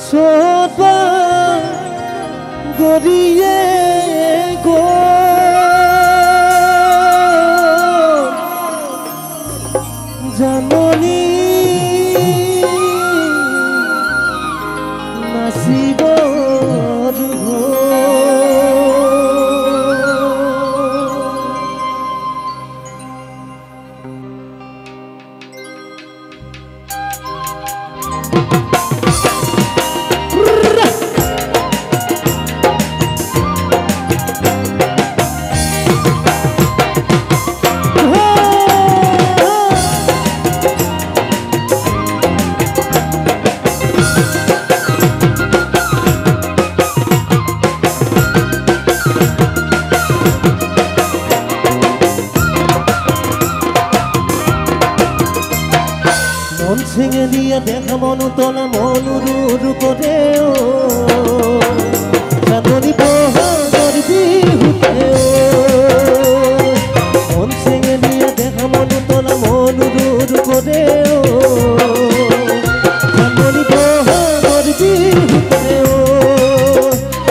सोपा गरिए गो जाननी नासिबर हो ছিঙে দিয়া দেখা মনু তলা মনুরুর করে চাঁদনি বহাগর বিহুতে মন ছিঙে দিয়া দেখা মনু তলা মনুরুর করে চাঁদনি বহাগর বিহুতে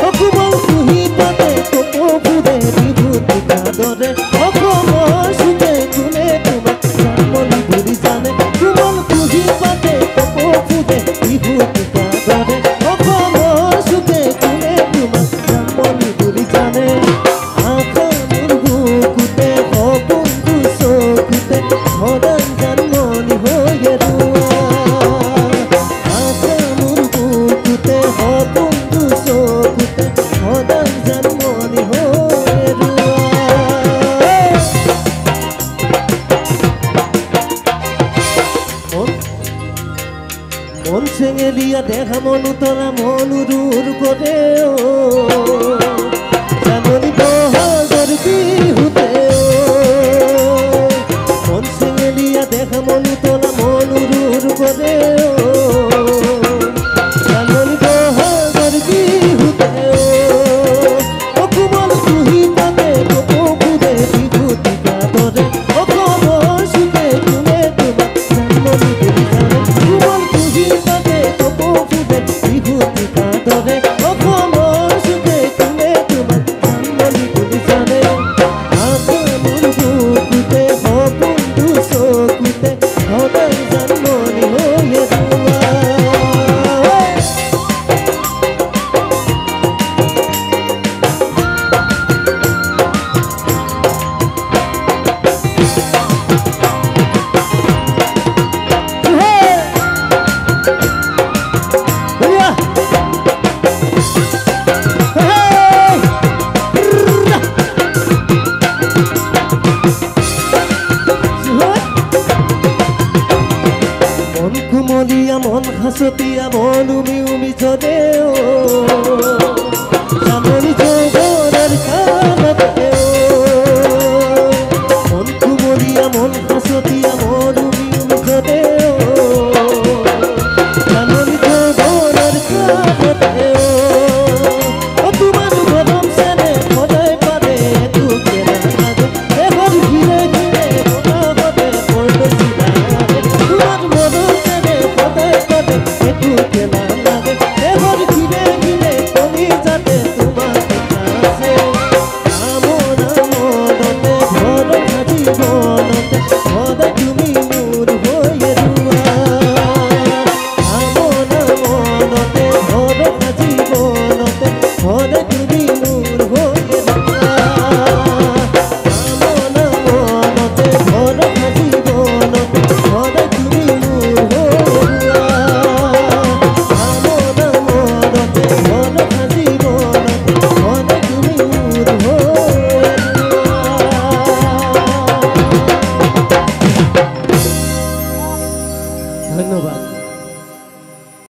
অকুমল তুহি পাতে কোপো ফুলে বিভূতি কাদরে অকমল সুখে গুনে তোমার চাঁদনি বুড়ি জানে কুমল তুহি পাতে কোপো ফুলে বিভূতি কাদরে অকমল সুখে গুনে তোমার চাঁদনি বুড়ি জানে আঁকা মুরগুকুতে অবন্ধু চকুতে সদান জানমনি হয়ে রুয়া আঁকা মুরগুকুতে অবন্ধু চকুতে সদান জানমনি হয়ে রুয়া মন ছেঙে দিয়া দেখা মনু তলা মনুরুর করে চাঁদনি বহাগর বিহুতে মন ছেঙে দিয়া দেখা মনু তলা মনুরুর করে চাঁদনি বহাগর বিহুতে অকুমল তুহি পাতে কোপো ফুলে বিভূতি কাদরে অকমল সুখে গুনে তোমার চাঁদনি বুড়ি জানে কুমল তুহি পাতে কোপো ফুলে বিভূতি কাদরে অকমল সুখে গুনে তোমার চাঁদনি বুড়ি জানে আঁকা মুরগুকুতে অবন্ধু চকুতে সদাই জানমনি হয়ে রুয়া মন কুমলিয়া মন হাসতিয়া মনু